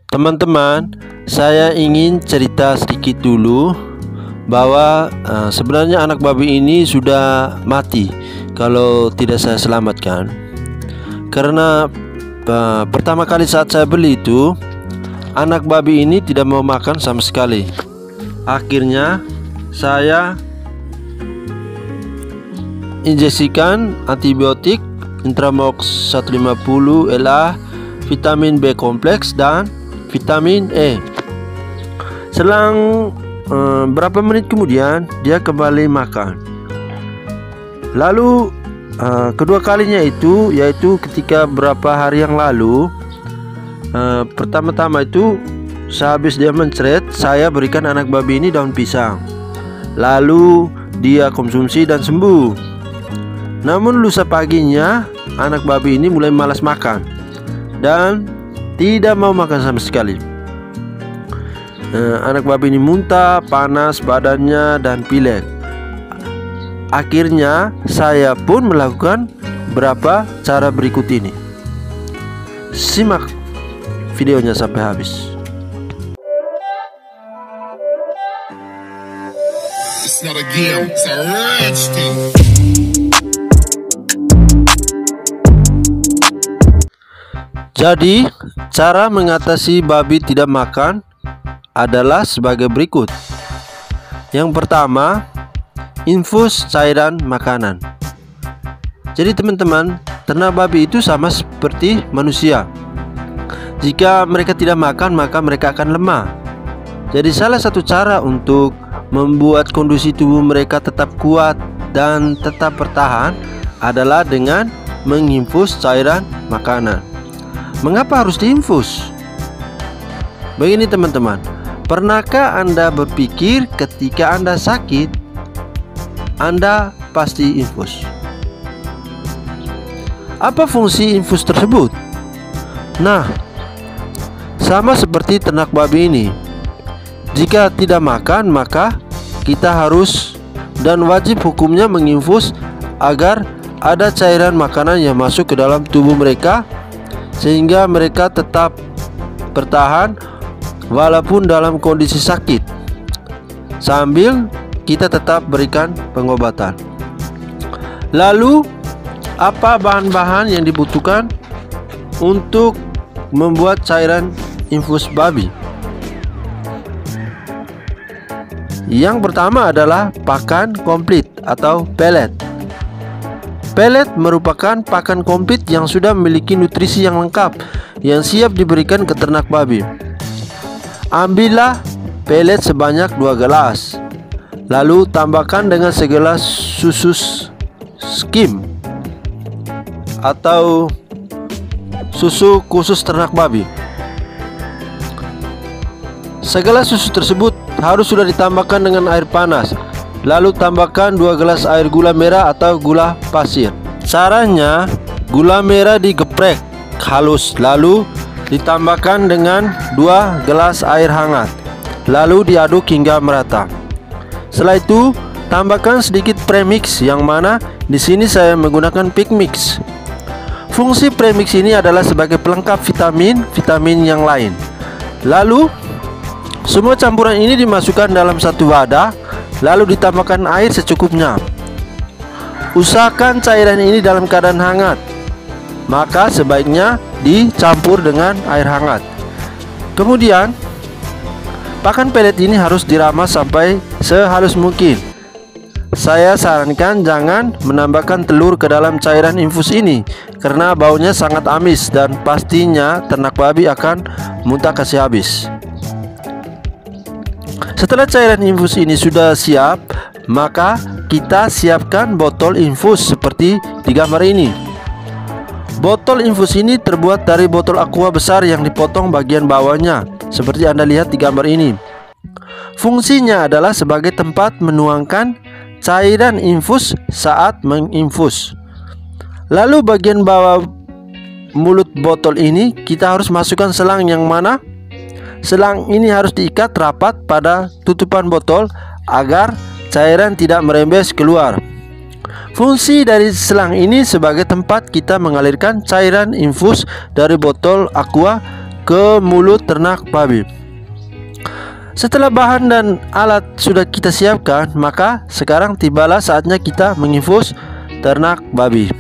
Teman-teman, saya ingin cerita sedikit dulu bahwa sebenarnya anak babi ini sudah mati kalau tidak saya selamatkan. Karena pertama kali saat saya beli itu, anak babi ini tidak mau makan sama sekali. Akhirnya saya injeksikan antibiotik Intramox 150 LA, vitamin B kompleks dan vitamin E. Selang berapa menit kemudian dia kembali makan. Lalu kedua kalinya itu yaitu ketika berapa hari yang lalu. Pertama-tama itu sehabis dia mencret, saya berikan anak babi ini daun pisang. Lalu dia konsumsi dan sembuh. Namun lusa paginya anak babi ini mulai malas makan dan tidak mau makan sama sekali. Anak babi ini muntah, panas badannya dan pilek. Akhirnya saya pun melakukan beberapa cara berikut ini. Simak videonya sampai habis. It's not a game, it's a rich thing. Jadi, cara mengatasi babi tidak makan adalah sebagai berikut. Yang pertama, infus cairan makanan. Jadi teman-teman, ternak babi itu sama seperti manusia. Jika mereka tidak makan, maka mereka akan lemah. Jadi salah satu cara untuk membuat kondisi tubuh mereka tetap kuat dan tetap bertahan adalah dengan menginfus cairan makanan. Mengapa harus diinfus? Begini teman-teman, pernahkah Anda berpikir ketika Anda sakit, Anda pasti infus? Apa fungsi infus tersebut? Nah, sama seperti ternak babi ini. Jika tidak makan, maka kita harus dan wajib hukumnya menginfus agar ada cairan makanan yang masuk ke dalam tubuh mereka, sehingga mereka tetap bertahan walaupun dalam kondisi sakit, sambil kita tetap berikan pengobatan. Lalu, apa bahan-bahan yang dibutuhkan untuk membuat cairan infus babi? Yang pertama adalah pakan komplit atau pelet. Pelet merupakan pakan komplit yang sudah memiliki nutrisi yang lengkap yang siap diberikan ke ternak babi. Ambillah pelet sebanyak 2 gelas. Lalu tambahkan dengan segelas susu skim atau susu khusus ternak babi. Segelas susu tersebut harus sudah ditambahkan dengan air panas. Lalu tambahkan 2 gelas air gula merah atau gula pasir. Caranya, gula merah digeprek halus, lalu ditambahkan dengan 2 gelas air hangat. Lalu diaduk hingga merata. Setelah itu, tambahkan sedikit premix, yang mana di sini saya menggunakan pick mix. Fungsi premix ini adalah sebagai pelengkap vitamin yang lain. Lalu, semua campuran ini dimasukkan dalam satu wadah, lalu ditambahkan air secukupnya. Usahakan cairan ini dalam keadaan hangat, maka sebaiknya dicampur dengan air hangat. Kemudian, pakan pelet ini harus diramas sampai sehalus mungkin. Saya sarankan jangan menambahkan telur ke dalam cairan infus ini, karena baunya sangat amis dan pastinya ternak babi akan muntah kasih habis. Setelah cairan infus ini sudah siap, maka kita siapkan botol infus seperti di gambar ini. Botol infus ini terbuat dari botol aqua besar yang dipotong bagian bawahnya, seperti Anda lihat di gambar ini. Fungsinya adalah sebagai tempat menuangkan cairan infus saat menginfus. Lalu bagian bawah mulut botol ini kita harus masukkan selang, yang mana selang ini harus diikat rapat pada tutupan botol agar cairan tidak merembes keluar. Fungsi dari selang ini sebagai tempat kita mengalirkan cairan infus dari botol aqua ke mulut ternak babi. Setelah bahan dan alat sudah kita siapkan, maka sekarang tibalah saatnya kita menginfus ternak babi.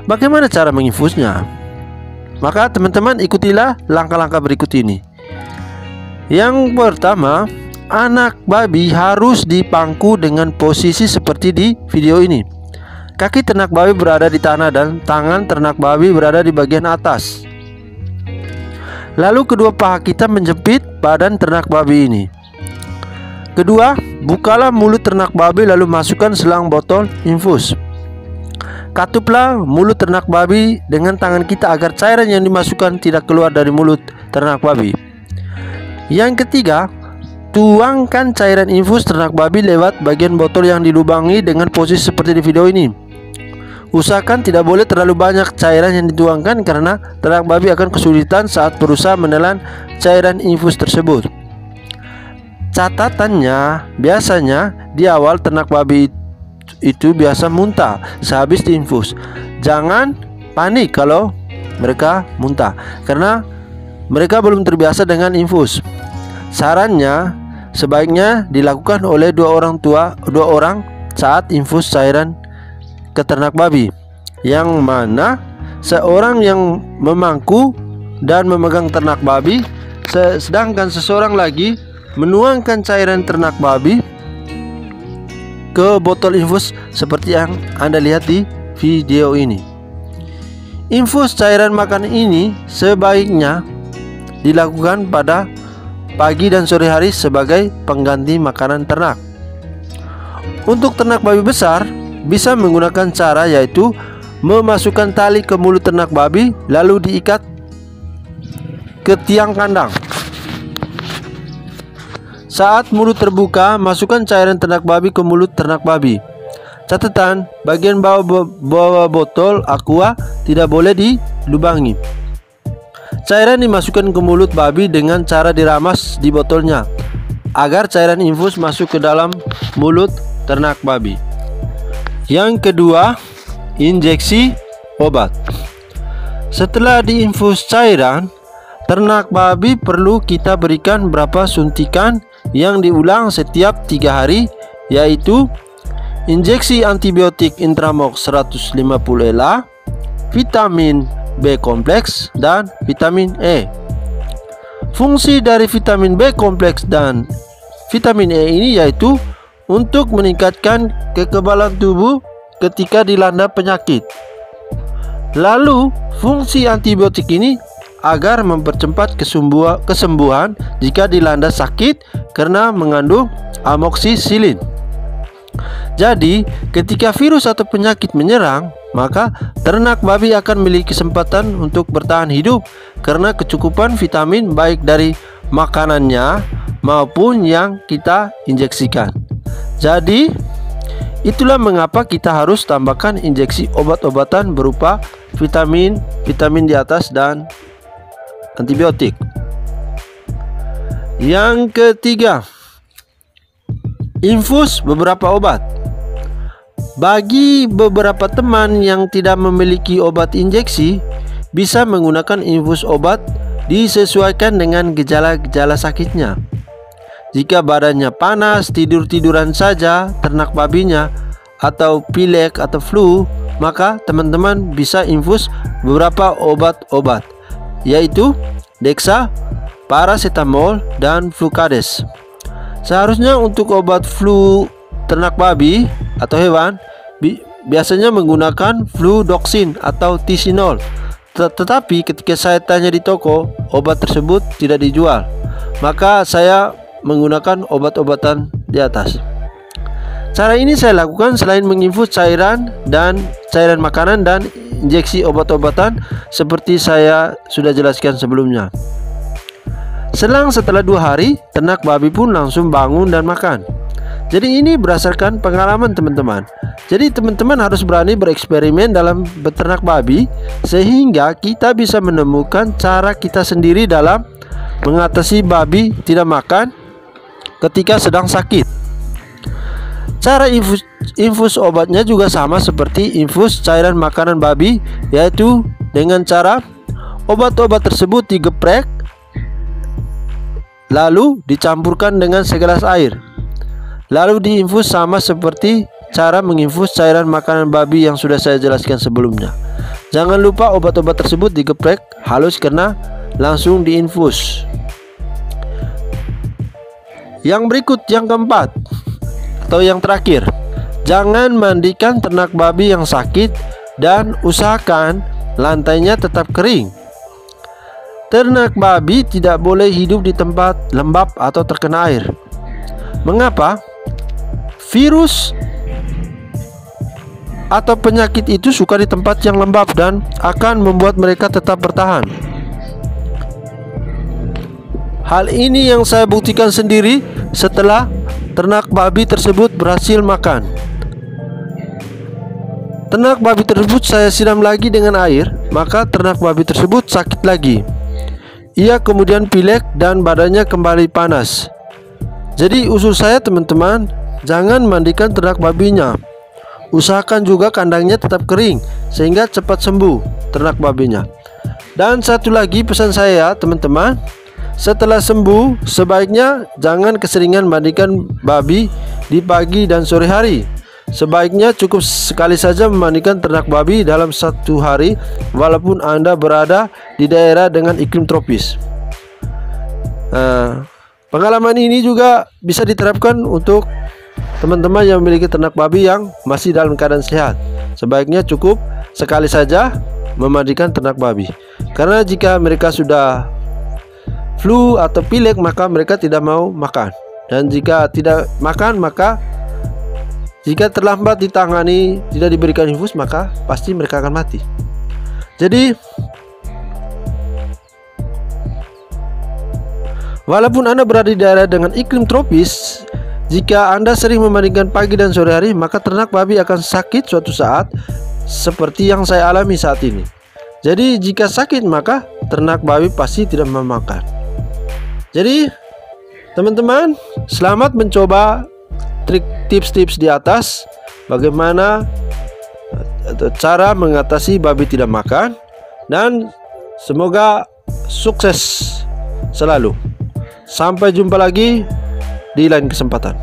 Bagaimana cara menginfusnya? Maka teman-teman ikutilah langkah-langkah berikut ini. Yang pertama, anak babi harus dipangku dengan posisi seperti di video ini. Kaki ternak babi berada di tanah dan tangan ternak babi berada di bagian atas. Lalu kedua paha kita menjepit badan ternak babi ini. Kedua, bukalah mulut ternak babi lalu masukkan selang botol infus. Katuplah mulut ternak babi dengan tangan kita agar cairan yang dimasukkan tidak keluar dari mulut ternak babi. Yang ketiga, tuangkan cairan infus ternak babi lewat bagian botol yang dilubangi dengan posisi seperti di video ini. Usahakan tidak boleh terlalu banyak cairan yang dituangkan karena ternak babi akan kesulitan saat berusaha menelan cairan infus tersebut. Catatannya, biasanya di awal ternak babi itu biasa muntah sehabis diinfus. Jangan panik kalau mereka muntah karena mereka belum terbiasa dengan infus. Sarannya sebaiknya dilakukan oleh dua orang saat infus cairan ke ternak babi, yang mana seorang yang memangku dan memegang ternak babi, sedangkan seseorang lagi menuangkan cairan ternak babi ke botol infus seperti yang Anda lihat di video ini. Infus cairan makanan ini sebaiknya dilakukan pada pagi dan sore hari sebagai pengganti makanan ternak. Untuk ternak babi besar bisa menggunakan cara yaitu memasukkan tali ke mulut ternak babi lalu diikat ke tiang kandang. Saat mulut terbuka, masukkan cairan ternak babi ke mulut ternak babi. Catatan, bagian bawah botol aqua tidak boleh dilubangi. Cairan dimasukkan ke mulut babi dengan cara diramas di botolnya agar cairan infus masuk ke dalam mulut ternak babi. Yang kedua, injeksi obat. Setelah diinfus cairan, ternak babi perlu kita berikan beberapa suntikan yang diulang setiap 3 hari, yaitu injeksi antibiotik Intramox 150 ELA, vitamin B kompleks, dan vitamin E. Fungsi dari vitamin B kompleks dan vitamin E ini yaitu untuk meningkatkan kekebalan tubuh ketika dilanda penyakit. Lalu fungsi antibiotik ini agar mempercepat kesembuhan jika dilanda sakit karena mengandung amoksisilin. Jadi ketika virus atau penyakit menyerang, maka ternak babi akan memiliki kesempatan untuk bertahan hidup karena kecukupan vitamin baik dari makanannya maupun yang kita injeksikan. Jadi itulah mengapa kita harus tambahkan injeksi obat-obatan berupa vitamin di atas dan antibiotik. Yang ketiga, infus beberapa obat. Bagi beberapa teman yang tidak memiliki obat injeksi, bisa menggunakan infus obat disesuaikan dengan gejala-gejala sakitnya. Jika badannya panas, tidur-tiduran saja ternak babinya, atau pilek atau flu, maka teman-teman bisa infus beberapa obat-obat, yaitu Dexa, paracetamol, dan Flucades. Seharusnya untuk obat flu ternak babi atau hewan biasanya menggunakan Fludoxin atau Tisinol. Tetapi ketika saya tanya di toko, obat tersebut tidak dijual, maka saya menggunakan obat-obatan di atas. Cara ini saya lakukan selain menginfus cairan makanan dan injeksi obat-obatan seperti saya sudah jelaskan sebelumnya. Setelah 2 hari, ternak babi pun langsung bangun dan makan. Jadi ini berdasarkan pengalaman teman-teman. Jadi teman-teman harus berani bereksperimen dalam beternak babi sehingga kita bisa menemukan cara kita sendiri dalam mengatasi babi tidak makan ketika sedang sakit. Cara infus obatnya juga sama seperti infus cairan makanan babi, yaitu dengan cara Obat-obat tersebut digeprek, lalu dicampurkan dengan segelas air, lalu diinfus sama seperti cara menginfus cairan makanan babi yang sudah saya jelaskan sebelumnya. Jangan lupa obat-obat tersebut digeprek halus karena langsung diinfus. Yang berikut, yang keempat atau yang terakhir, jangan mandikan ternak babi yang sakit dan usahakan lantainya tetap kering. Ternak babi tidak boleh hidup di tempat lembab atau terkena air. Mengapa? Virus atau penyakit itu suka di tempat yang lembab dan akan membuat mereka tetap bertahan. Hal ini yang saya buktikan sendiri setelah ternak babi tersebut berhasil makan. Ternak babi tersebut saya siram lagi dengan air, maka ternak babi tersebut sakit lagi. Ia kemudian pilek dan badannya kembali panas. Jadi usul saya teman-teman, jangan mandikan ternak babinya. Usahakan juga kandangnya tetap kering sehingga cepat sembuh ternak babinya. Dan satu lagi pesan saya teman-teman, setelah sembuh sebaiknya jangan keseringan mandikan babi di pagi dan sore hari. Sebaiknya cukup sekali saja memandikan ternak babi dalam satu hari, walaupun Anda berada di daerah dengan iklim tropis. Pengalaman ini juga bisa diterapkan untuk teman-teman yang memiliki ternak babi yang masih dalam keadaan sehat. Sebaiknya cukup sekali saja memandikan ternak babi, karena jika mereka sudah flu atau pilek maka mereka tidak mau makan, dan jika tidak makan maka jika terlambat ditangani, tidak diberikan infus, maka pasti mereka akan mati. Jadi walaupun Anda berada di daerah dengan iklim tropis, jika Anda sering memandikan pagi dan sore hari, maka ternak babi akan sakit suatu saat seperti yang saya alami saat ini. Jadi jika sakit maka ternak babi pasti tidak mau makan. Jadi teman-teman, selamat mencoba tips-tips di atas bagaimana cara mengatasi babi tidak makan, dan semoga sukses selalu. Sampai jumpa lagi di lain kesempatan.